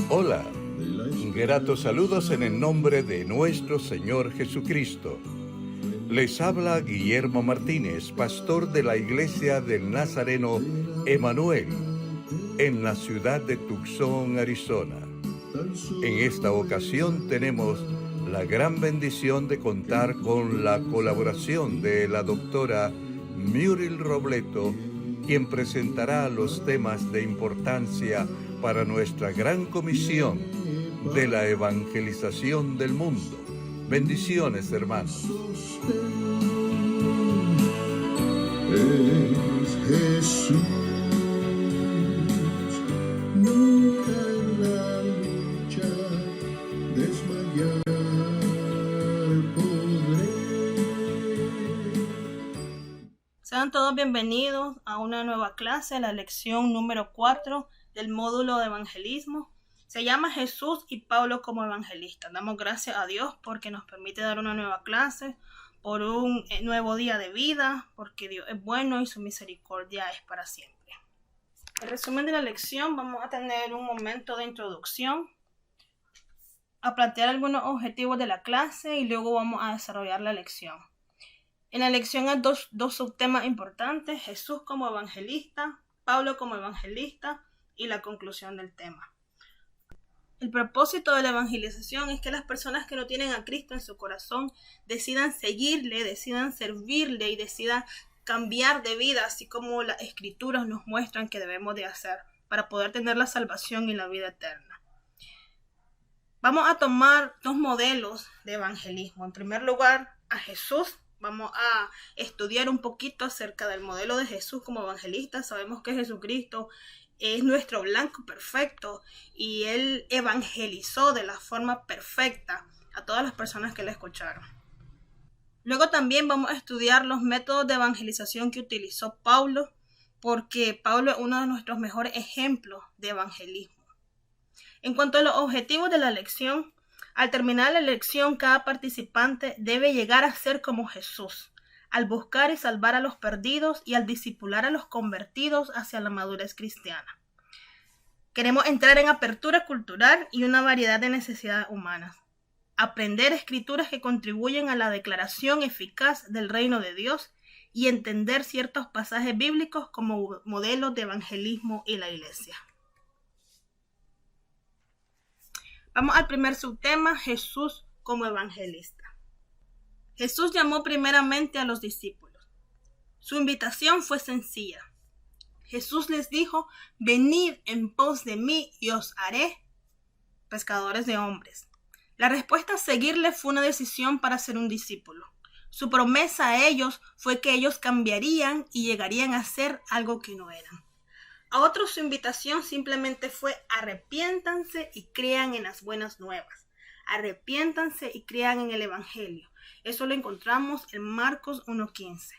Hola, ingratos saludos en el nombre de nuestro Señor Jesucristo. Les habla Guillermo Martínez, pastor de la Iglesia del Nazareno Emanuel, en la ciudad de Tucson, Arizona. En esta ocasión tenemos la gran bendición de contar con la colaboración de la doctora Muriel Robleto, quien presentará los temas de importancia para nuestra gran comisión de la evangelización del mundo. Bendiciones, hermanos. Jesús, nunca en la lucha desmayar podré. Sean todos bienvenidos a una nueva clase, la lección número 4 del módulo de evangelismo. Se llama Jesús y Pablo como evangelistas. Damos gracias a Dios porque nos permite dar una nueva clase, por un nuevo día de vida, porque Dios es bueno y su misericordia es para siempre. En resumen de la lección, vamos a tener un momento de introducción, a plantear algunos objetivos de la clase y luego vamos a desarrollar la lección. En la lección hay dos subtemas importantes: Jesús como evangelista, Pablo como evangelista y la conclusión del tema. El propósito de la evangelización es que las personas que no tienen a Cristo en su corazón decidan seguirle, decidan servirle y decidan cambiar de vida, así como las escrituras nos muestran que debemos de hacer para poder tener la salvación y la vida eterna. Vamos a tomar dos modelos de evangelismo. En primer lugar, a Jesús. Vamos a estudiar un poquito acerca del modelo de Jesús como evangelista. Sabemos que Jesucristo es nuestro blanco perfecto y Él evangelizó de la forma perfecta a todas las personas que le escucharon. Luego también vamos a estudiar los métodos de evangelización que utilizó Pablo, porque Pablo es uno de nuestros mejores ejemplos de evangelismo. En cuanto a los objetivos de la lección, al terminar la lección, cada participante debe llegar a ser como Jesús, al buscar y salvar a los perdidos y al discipular a los convertidos hacia la madurez cristiana. Queremos entrar en apertura cultural y una variedad de necesidades humanas. Aprender escrituras que contribuyen a la declaración eficaz del reino de Dios y entender ciertos pasajes bíblicos como modelos de evangelismo y la iglesia. Vamos al primer subtema: Jesús como evangelista. Jesús llamó primeramente a los discípulos. Su invitación fue sencilla. Jesús les dijo: venid en pos de mí y os haré pescadores de hombres. La respuesta a seguirle fue una decisión para ser un discípulo. Su promesa a ellos fue que ellos cambiarían y llegarían a ser algo que no eran. A otros su invitación simplemente fue: arrepiéntanse y crean en las buenas nuevas. Arrepiéntanse y crean en el evangelio. Eso lo encontramos en Marcos 1:15.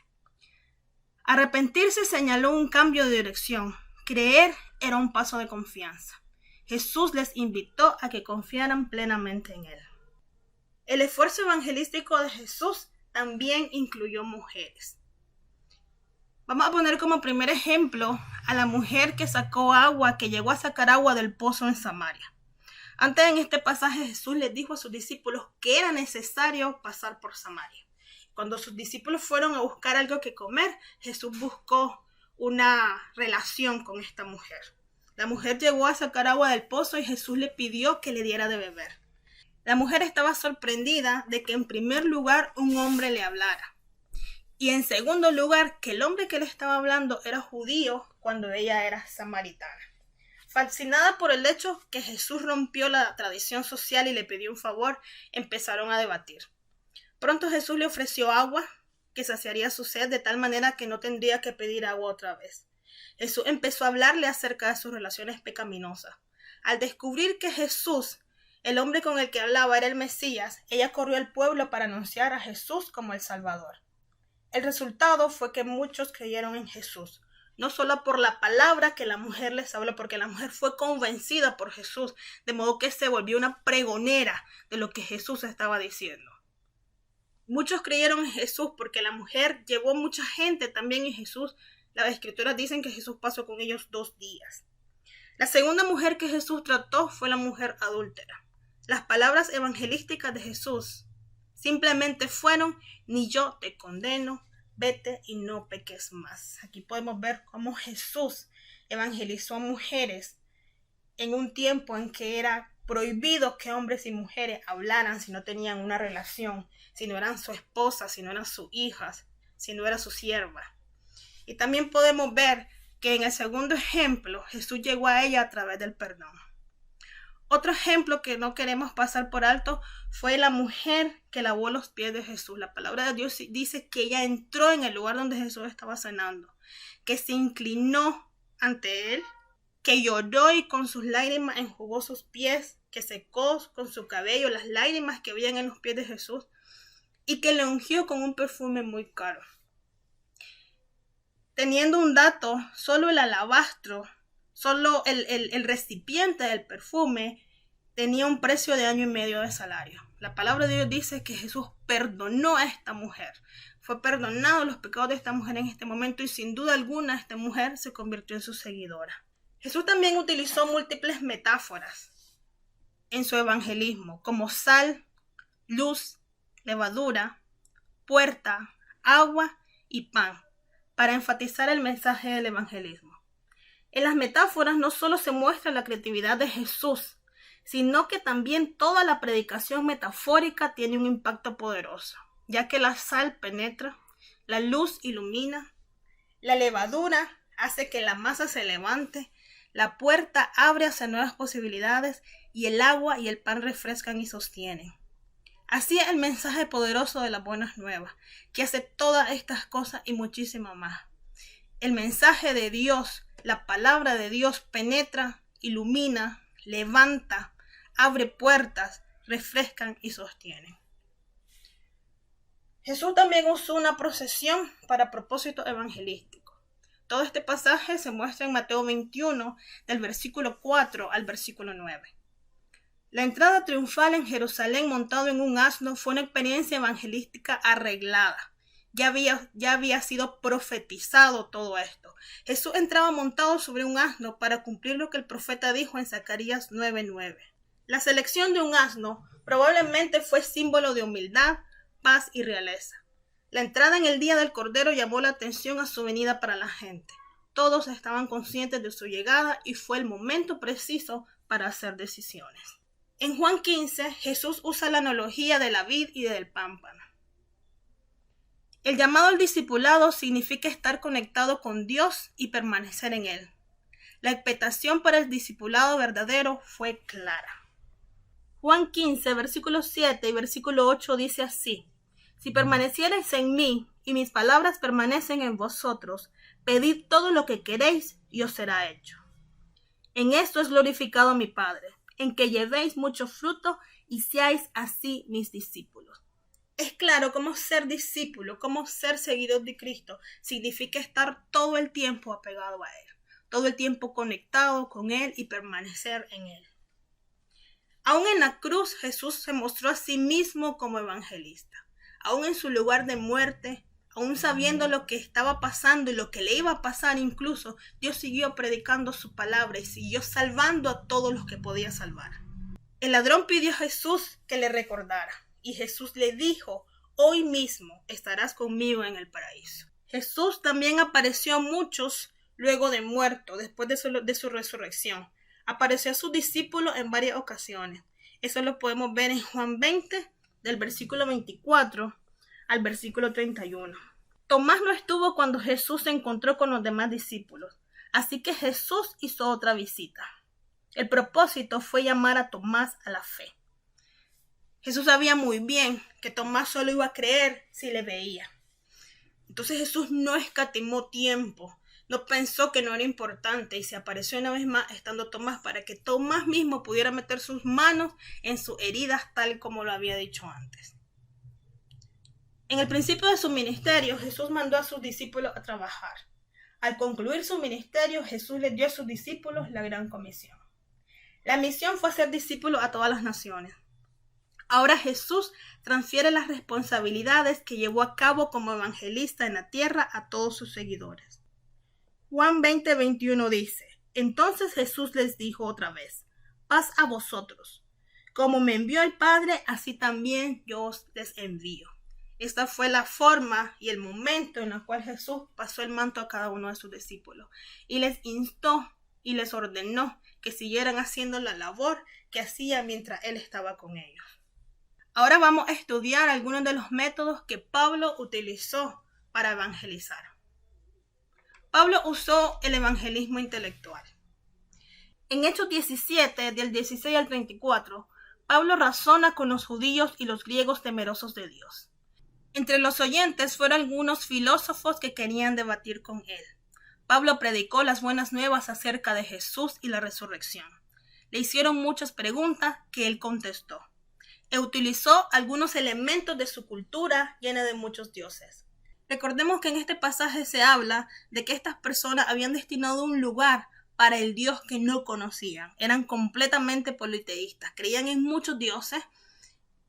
Arrepentirse señaló un cambio de dirección. Creer era un paso de confianza. Jesús les invitó a que confiaran plenamente en Él. El esfuerzo evangelístico de Jesús también incluyó mujeres. Vamos a poner como primer ejemplo a la mujer que llegó a sacar agua del pozo en Samaria. Antes, en este pasaje, Jesús les dijo a sus discípulos que era necesario pasar por Samaria. Cuando sus discípulos fueron a buscar algo que comer, Jesús buscó una relación con esta mujer. La mujer llegó a sacar agua del pozo y Jesús le pidió que le diera de beber. La mujer estaba sorprendida de que en primer lugar un hombre le hablara. Y en segundo lugar, que el hombre que le estaba hablando era judío cuando ella era samaritana. Fascinada por el hecho que Jesús rompió la tradición social y le pidió un favor, empezaron a debatir. Pronto Jesús le ofreció agua que saciaría su sed de tal manera que no tendría que pedir agua otra vez. Jesús empezó a hablarle acerca de sus relaciones pecaminosas. Al descubrir que Jesús, el hombre con el que hablaba, era el Mesías, ella corrió al pueblo para anunciar a Jesús como el Salvador. El resultado fue que muchos creyeron en Jesús, no solo por la palabra que la mujer les habló, porque la mujer fue convencida por Jesús, de modo que se volvió una pregonera de lo que Jesús estaba diciendo. Muchos creyeron en Jesús porque la mujer llevó mucha gente también y Jesús Las escrituras dicen que Jesús pasó con ellos 2 días. La segunda mujer que Jesús trató fue la mujer adúltera. Las palabras evangelísticas de Jesús simplemente fueron: ni yo te condeno, vete y no peques más. Aquí podemos ver cómo Jesús evangelizó a mujeres en un tiempo en que era prohibido que hombres y mujeres hablaran si no tenían una relación, si no eran su esposa, si no eran sus hijas, si no era su sierva. Y también podemos ver que en el segundo ejemplo Jesús llegó a ella a través del perdón. Otro ejemplo que no queremos pasar por alto fue la mujer que lavó los pies de Jesús. La palabra de Dios dice que ella entró en el lugar donde Jesús estaba cenando, que se inclinó ante él, que lloró y con sus lágrimas enjugó sus pies, que secó con su cabello las lágrimas que habían en los pies de Jesús y que le ungió con un perfume muy caro. Teniendo un dato, solo el alabastro, solo el recipiente del perfume tenía un precio de 1 año y medio de salario. La palabra de Dios dice que Jesús perdonó a esta mujer. Fue perdonado los pecados de esta mujer en este momento y sin duda alguna esta mujer se convirtió en su seguidora. Jesús también utilizó múltiples metáforas en su evangelismo, como sal, luz, levadura, puerta, agua y pan, para enfatizar el mensaje del evangelismo. En las metáforas no solo se muestra la creatividad de Jesús, sino que también toda la predicación metafórica tiene un impacto poderoso, ya que la sal penetra, la luz ilumina, la levadura hace que la masa se levante, la puerta abre hacia nuevas posibilidades y el agua y el pan refrescan y sostienen. Así es el mensaje poderoso de las buenas nuevas, que hace todas estas cosas y muchísimo más. El mensaje de Dios, la palabra de Dios penetra, ilumina, levanta, abre puertas, refrescan y sostienen. Jesús también usó una procesión para propósito evangelístico. Todo este pasaje se muestra en Mateo 21, del versículo 4 al versículo 9. La entrada triunfal en Jerusalén montado en un asno fue una experiencia evangelística arreglada. Ya había sido profetizado todo esto. Jesús entraba montado sobre un asno para cumplir lo que el profeta dijo en Zacarías 9:9. La selección de un asno probablemente fue símbolo de humildad, paz y realeza. La entrada en el día del Cordero llamó la atención a su venida para la gente. Todos estaban conscientes de su llegada y fue el momento preciso para hacer decisiones. En Juan 15, Jesús usa la analogía de la vid y del pámpano. El llamado al discipulado significa estar conectado con Dios y permanecer en Él. La expectación para el discipulado verdadero fue clara. Juan 15, versículo 7 y versículo 8 dice así: Si permaneciereis en mí y mis palabras permanecen en vosotros, pedid todo lo que queréis y os será hecho. En esto es glorificado mi Padre, en que llevéis mucho fruto y seáis así mis discípulos. Es claro cómo ser discípulo, cómo ser seguidor de Cristo, significa estar todo el tiempo apegado a Él, todo el tiempo conectado con Él y permanecer en Él. Aún en la cruz, Jesús se mostró a sí mismo como evangelista. Aún en su lugar de muerte, aún sabiendo lo que estaba pasando y lo que le iba a pasar incluso, Dios siguió predicando su palabra y siguió salvando a todos los que podía salvar. El ladrón pidió a Jesús que le recordara y Jesús le dijo: hoy mismo estarás conmigo en el paraíso. Jesús también apareció a muchos luego de muerto, después de su resurrección. Apareció a sus discípulos en varias ocasiones. Eso lo podemos ver en Juan 20, del versículo 24 al versículo 31. Tomás no estuvo cuando Jesús se encontró con los demás discípulos, así que Jesús hizo otra visita. El propósito fue llamar a Tomás a la fe. Jesús sabía muy bien que Tomás solo iba a creer si le veía. Entonces Jesús no escatimó tiempo, no pensó que no era importante y se apareció una vez más estando Tomás para que Tomás mismo pudiera meter sus manos en sus heridas tal como lo había dicho antes. En el principio de su ministerio, Jesús mandó a sus discípulos a trabajar. Al concluir su ministerio, Jesús les dio a sus discípulos la gran comisión. La misión fue hacer discípulos a todas las naciones. Ahora Jesús transfiere las responsabilidades que llevó a cabo como evangelista en la tierra a todos sus seguidores. Juan 20:21 dice: Entonces Jesús les dijo otra vez: paz a vosotros. Como me envió el Padre, así también yo os les envío. Esta fue la forma y el momento en el cual Jesús pasó el manto a cada uno de sus discípulos y les instó y les ordenó que siguieran haciendo la labor que hacía mientras Él estaba con ellos. Ahora vamos a estudiar algunos de los métodos que Pablo utilizó para evangelizar. Pablo usó el evangelismo intelectual. En Hechos 17, del 16 al 34, Pablo razona con los judíos y los griegos temerosos de Dios. Entre los oyentes fueron algunos filósofos que querían debatir con él. Pablo predicó las buenas nuevas acerca de Jesús y la resurrección. Le hicieron muchas preguntas que él contestó. E utilizó algunos elementos de su cultura llena de muchos dioses. Recordemos que en este pasaje se habla de que estas personas habían destinado un lugar para el Dios que no conocían. Eran completamente politeístas, creían en muchos dioses.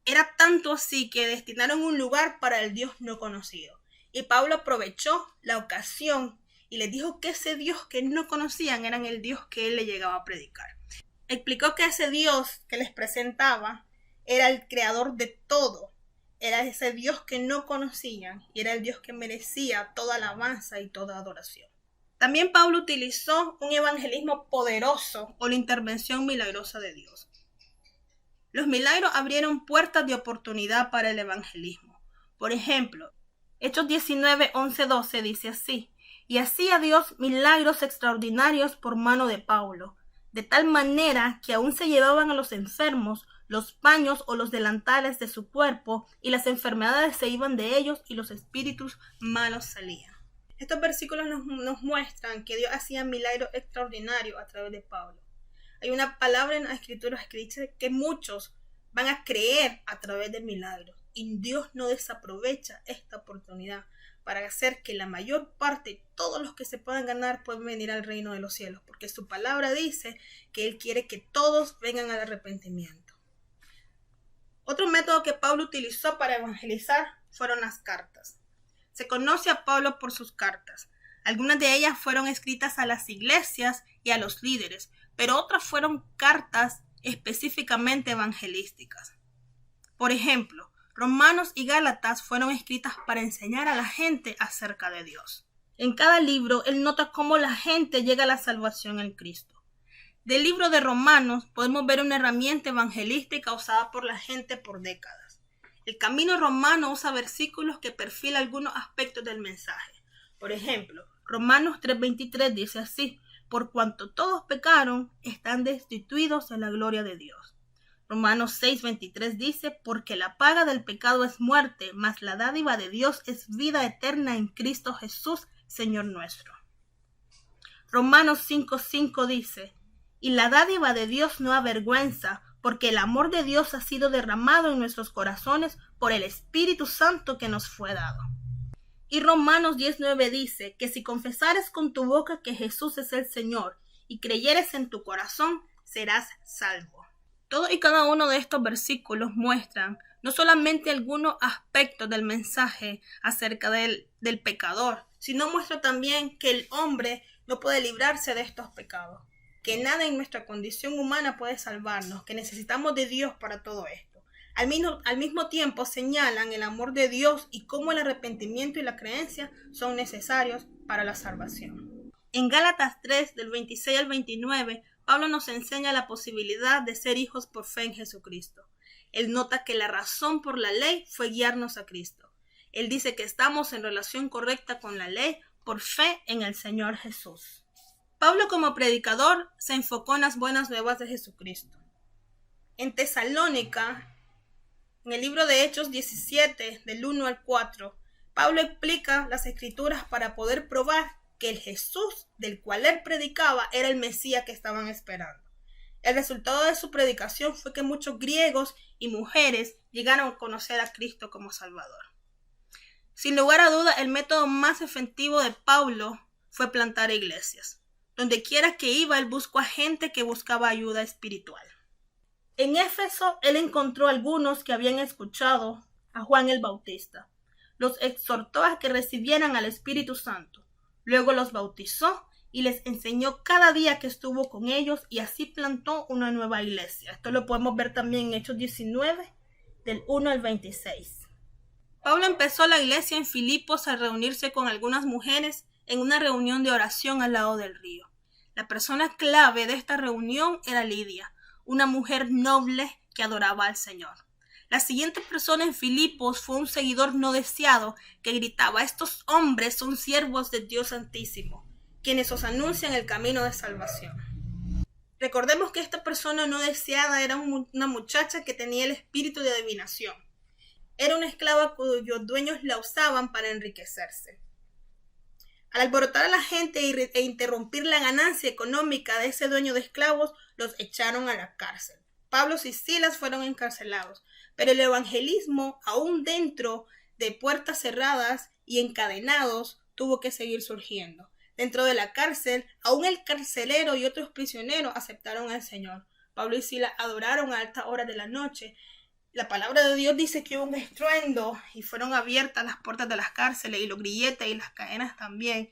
Era tanto así que destinaron un lugar para el Dios no conocido. Y Pablo aprovechó la ocasión y les dijo que ese Dios que no conocían era el Dios que él le llegaba a predicar. Explicó que ese Dios que les presentaba era el creador de todo. Era ese Dios que no conocían y era el Dios que merecía toda alabanza y toda adoración. También Pablo utilizó un evangelismo poderoso o la intervención milagrosa de Dios. Los milagros abrieron puertas de oportunidad para el evangelismo. Por ejemplo, Hechos 19, 11, 12 dice así: y hacía Dios milagros extraordinarios por mano de Pablo, de tal manera que aún se llevaban a los enfermos los paños o los delantales de su cuerpo, y las enfermedades se iban de ellos y los espíritus malos salían. Estos versículos nos muestran que Dios hacía milagros extraordinarios a través de Pablo. Hay una palabra en las Escrituras que dice que muchos van a creer a través de milagros, y Dios no desaprovecha esta oportunidad para hacer que la mayor parte, todos los que se puedan ganar, puedan venir al reino de los cielos, porque su palabra dice que Él quiere que todos vengan al arrepentimiento. Otro método que Pablo utilizó para evangelizar fueron las cartas. Se conoce a Pablo por sus cartas. Algunas de ellas fueron escritas a las iglesias y a los líderes, pero otras fueron cartas específicamente evangelísticas. Por ejemplo, Romanos y Gálatas fueron escritas para enseñar a la gente acerca de Dios. En cada libro, él nota cómo la gente llega a la salvación en Cristo. Del libro de Romanos podemos ver una herramienta evangelística usada por la gente por décadas. El camino romano usa versículos que perfilan algunos aspectos del mensaje. Por ejemplo, Romanos 3:23 dice así: por cuanto todos pecaron, están destituidos de la gloria de Dios. Romanos 6:23 dice: porque la paga del pecado es muerte, mas la dádiva de Dios es vida eterna en Cristo Jesús, Señor nuestro. Romanos 5:5 dice: y la dádiva de Dios no avergüenza, porque el amor de Dios ha sido derramado en nuestros corazones por el Espíritu Santo que nos fue dado. Y Romanos 10:9 dice que si confesares con tu boca que Jesús es el Señor y creyeres en tu corazón, serás salvo. Todos y cada uno de estos versículos muestran no solamente algunos aspectos del mensaje acerca del pecador, sino muestra también que el hombre no puede librarse de estos pecados, que nada en nuestra condición humana puede salvarnos, que necesitamos de Dios para todo esto. Al mismo tiempo señalan el amor de Dios y cómo el arrepentimiento y la creencia son necesarios para la salvación. En Gálatas 3, del 26 al 29, Pablo nos enseña la posibilidad de ser hijos por fe en Jesucristo. Él nota que la razón por la ley fue guiarnos a Cristo. Él dice que estamos en relación correcta con la ley por fe en el Señor Jesús. Pablo, como predicador, se enfocó en las buenas nuevas de Jesucristo. En Tesalónica, en el libro de Hechos 17, del 1 al 4, Pablo explica las Escrituras para poder probar que el Jesús del cual él predicaba era el Mesías que estaban esperando. El resultado de su predicación fue que muchos griegos y mujeres llegaron a conocer a Cristo como Salvador. Sin lugar a duda, el método más efectivo de Pablo fue plantar iglesias. Donde quiera que iba, él buscó a gente que buscaba ayuda espiritual. En Éfeso, él encontró algunos que habían escuchado a Juan el Bautista. Los exhortó a que recibieran al Espíritu Santo. Luego los bautizó y les enseñó cada día que estuvo con ellos, y así plantó una nueva iglesia. Esto lo podemos ver también en Hechos 19, del 1 al 26. Pablo empezó la iglesia en Filipos al reunirse con algunas mujeres en una reunión de oración al lado del río. La persona clave de esta reunión era Lidia, una mujer noble que adoraba al Señor. La siguiente persona en Filipos fue un seguidor no deseado que gritaba: estos hombres son siervos de Dios Santísimo, quienes os anuncian el camino de salvación. Recordemos que esta persona no deseada era una muchacha que tenía el espíritu de adivinación. Era una esclava cuyos dueños la usaban para enriquecerse. Al alborotar a la gente e interrumpir la ganancia económica de ese dueño de esclavos, los echaron a la cárcel. Pablo y Silas fueron encarcelados, pero el evangelismo, aún dentro de puertas cerradas y encadenados, tuvo que seguir surgiendo. Dentro de la cárcel, aún el carcelero y otros prisioneros aceptaron al Señor. Pablo y Silas adoraron a altas horas de la noche. La palabra de Dios dice que hubo un estruendo y fueron abiertas las puertas de las cárceles y los grilletes y las cadenas también.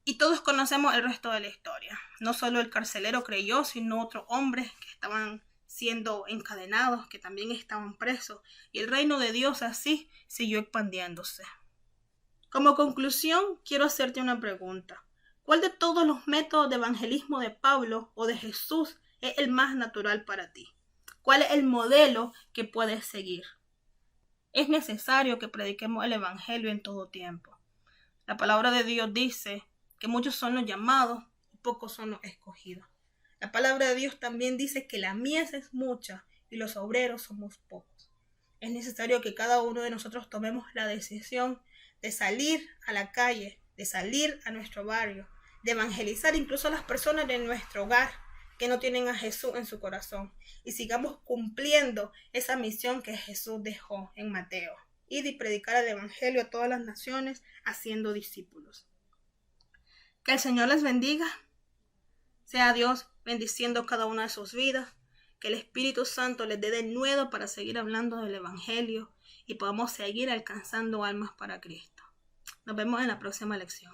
Y todos conocemos el resto de la historia. No solo el carcelero creyó, sino otros hombres que estaban siendo encadenados, que también estaban presos. Y el reino de Dios así siguió expandiéndose. Como conclusión, quiero hacerte una pregunta. ¿Cuál de todos los métodos de evangelismo de Pablo o de Jesús es el más natural para ti? ¿Cuál es el modelo que puedes seguir? Es necesario que prediquemos el evangelio en todo tiempo. La palabra de Dios dice que muchos son los llamados y pocos son los escogidos. La palabra de Dios también dice que la mies es mucha y los obreros somos pocos. Es necesario que cada uno de nosotros tomemos la decisión de salir a la calle, de salir a nuestro barrio, de evangelizar incluso a las personas de nuestro hogar que no tienen a Jesús en su corazón, y sigamos cumpliendo esa misión que Jesús dejó en Mateo: ir y predicar el evangelio a todas las naciones, haciendo discípulos. Que el Señor les bendiga. Sea Dios bendiciendo cada una de sus vidas. Que el Espíritu Santo les dé de nuevo para seguir hablando del evangelio y podamos seguir alcanzando almas para Cristo. Nos vemos en la próxima lección.